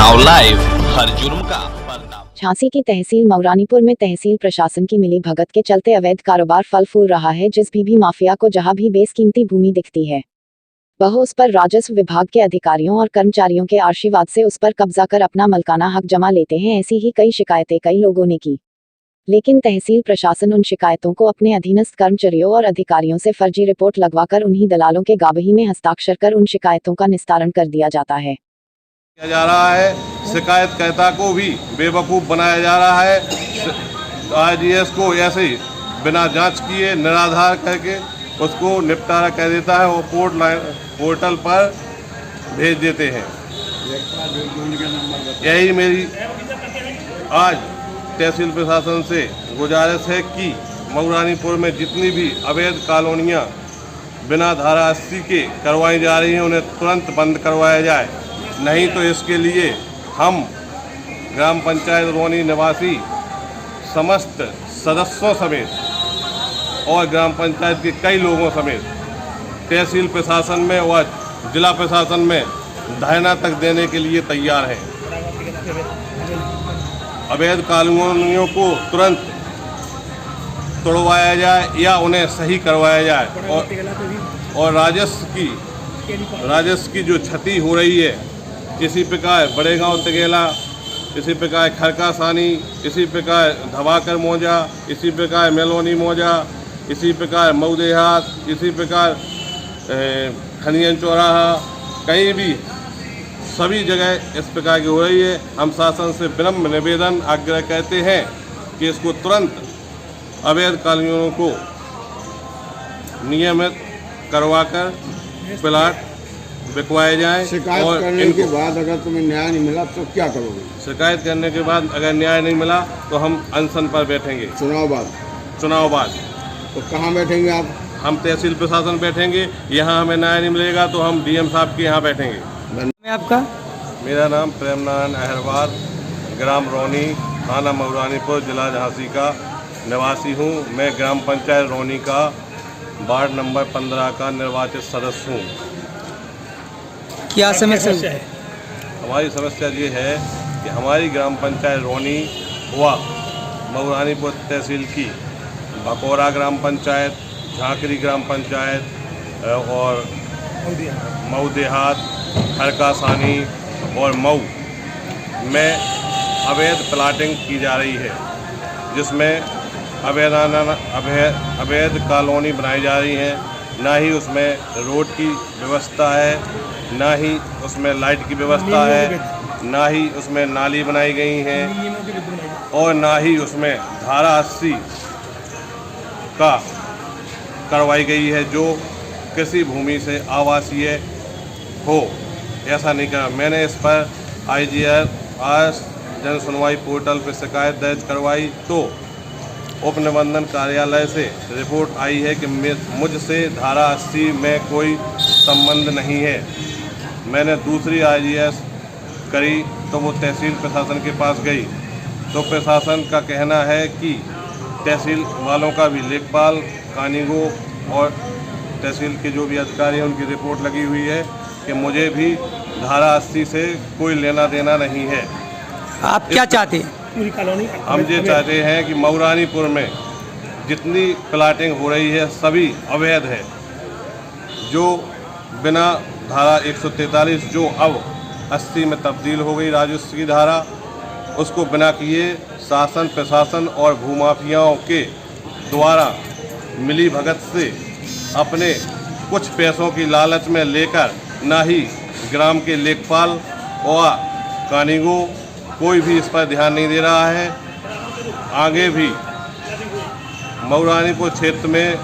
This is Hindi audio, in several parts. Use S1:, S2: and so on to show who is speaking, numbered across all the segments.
S1: चुनाव लाइव, हर जुर्म का पर्दा।
S2: झांसी की तहसील मऊरानीपुर में तहसील प्रशासन की मिली भगत के चलते अवैध कारोबार फल फूल रहा है। जिस भी माफिया को जहां भी बेसकीमती भूमि दिखती है वह उस पर राजस्व विभाग के अधिकारियों और कर्मचारियों के आशीर्वाद से उस पर कब्जा कर अपना मलकाना हक जमा लेते हैं। ऐसी ही कई शिकायतें कई लोगों ने की, लेकिन तहसील प्रशासन उन शिकायतों को अपने अधीनस्थ कर्मचारियों और अधिकारियों से फर्जी रिपोर्ट लगवाकर उन्हीं दलालों के गाबही में हस्ताक्षर कर उन शिकायतों का निस्तारण कर दिया जाता है।
S3: किया जा रहा है, शिकायतकर्ता को भी बेवकूफ़ बनाया जा रहा है। IGS को ऐसे ही बिना जांच किए निराधार करके उसको निपटारा कर देता है और पोर्टल पर भेज देते हैं। यही मेरी आज तहसील प्रशासन से गुजारिश है कि मऊरानीपुर में जितनी भी अवैध कॉलोनियाँ बिना धारा 80 के करवाई जा रही हैं उन्हें तुरंत बंद करवाया जाए, नहीं तो इसके लिए हम ग्राम पंचायत रोनी निवासी समस्त सदस्यों समेत और ग्राम पंचायत के कई लोगों समेत तहसील प्रशासन में और जिला प्रशासन में धरना तक देने के लिए तैयार हैं। अवैध कॉलोनियों को तुरंत तोड़वाया जाए या उन्हें सही करवाया जाए और राजस्व की जो क्षति हो रही है, इसी प्रकार बड़े गांव तगेला, इसी प्रकार खरकासानी, इसी प्रकार धवाकर मौजा, इसी प्रकार मेलोनी मौजा, इसी प्रकार मऊ देहात, इसी प्रकार खनियन चौराहा, कहीं भी सभी जगह इस प्रकार की हो रही है। हम शासन से विनम्र निवेदन आग्रह करते हैं कि इसको तुरंत अवैध कॉलोनियों को नियमित करवाकर प्लाट बिकवाए जाएं।
S4: शिकायत करने के बाद अगर तुम्हें न्याय नहीं मिला तो क्या करोगे?
S3: शिकायत करने के बाद अगर न्याय नहीं मिला तो हम अनशन पर बैठेंगे। चुनाव बाद
S4: तो कहाँ बैठेंगे आप?
S3: हम तहसील प्रशासन बैठेंगे। यहाँ हमें न्याय नहीं मिलेगा तो हम DM साहब के यहाँ बैठेंगे।
S4: आपका?
S3: मेरा नाम प्रेम नारायण अहरवार, ग्राम रोनी, थाना मऊरानीपुर, जिला झांसी का निवासी हूँ। मैं ग्राम पंचायत रोनी का वार्ड नंबर 15 का निर्वाचित सदस्य हूँ।
S4: क्या समस्या है?
S3: हमारी समस्या ये है कि हमारी ग्राम पंचायत रोनी व मऊरानीपुर तहसील की भकोरा ग्राम पंचायत, झांकरी ग्राम पंचायत और मऊ देहात, खरकासानी और मऊ में अवैध प्लाटिंग की जा रही है, जिसमें अवैध कॉलोनी बनाई जा रही है। ना ही उसमें रोड की व्यवस्था है, ना ही उसमें लाइट की व्यवस्था है, ना ही उसमें नाली बनाई गई हैं और ना ही उसमें धारा 80 का करवाई गई है जो कृषि भूमि से आवासीय हो। ऐसा नहीं करा। मैंने इस पर IGS जन सुनवाई पोर्टल पर शिकायत दर्ज करवाई तो उप निबंधन कार्यालय से रिपोर्ट आई है कि मुझसे धारा 80 में कोई संबंध नहीं है। मैंने दूसरी IGS करी तो वो तहसील प्रशासन के पास गई तो प्रशासन का कहना है कि तहसील वालों का भी लेखपाल, कानीगो और तहसील के जो भी अधिकारी हैं उनकी रिपोर्ट लगी हुई है कि मुझे भी धारा 80 से कोई लेना देना नहीं है।
S4: आप क्या चाहते हैं? पूरी कॉलोनी
S3: हम ये चाहते हैं कि मऊरानीपुर में जितनी प्लाटिंग हो रही है सभी अवैध है। जो बिना धारा 143 जो अब 80 में तब्दील हो गई राजस्व की धारा, उसको बिना किए शासन प्रशासन और भूमाफियाओं के द्वारा मिली भगत से अपने कुछ पैसों की लालच में लेकर ना ही ग्राम के लेखपाल और कानीगो कोई भी इस पर ध्यान नहीं दे रहा है। आगे भी मऊरानीपुर क्षेत्र में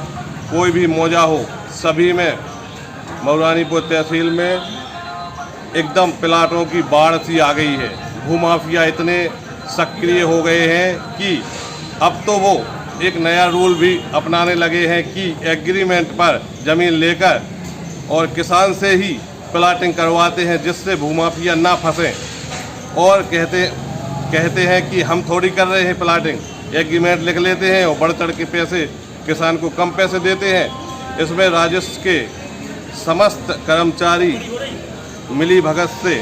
S3: कोई भी मौजा हो, सभी में मऊरानीपुर तहसील में एकदम प्लाटों की बाढ़ सी आ गई है। भूमाफिया इतने सक्रिय हो गए हैं कि अब तो वो एक नया रूल भी अपनाने लगे हैं कि एग्रीमेंट पर ज़मीन लेकर और किसान से ही प्लाटिंग करवाते हैं, जिससे भूमाफिया ना फंसें। और कहते हैं कि हम थोड़ी कर रहे हैं प्लाटिंग, एग्रीमेंट लिख लेते हैं और बढ़ चढ़ के पैसे किसान को कम पैसे देते हैं। इसमें राजस्व के समस्त कर्मचारी मिली भगत से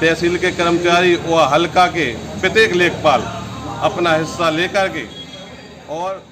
S3: तहसील के कर्मचारी व हल्का के प्रत्येक लेखपाल अपना हिस्सा लेकर के और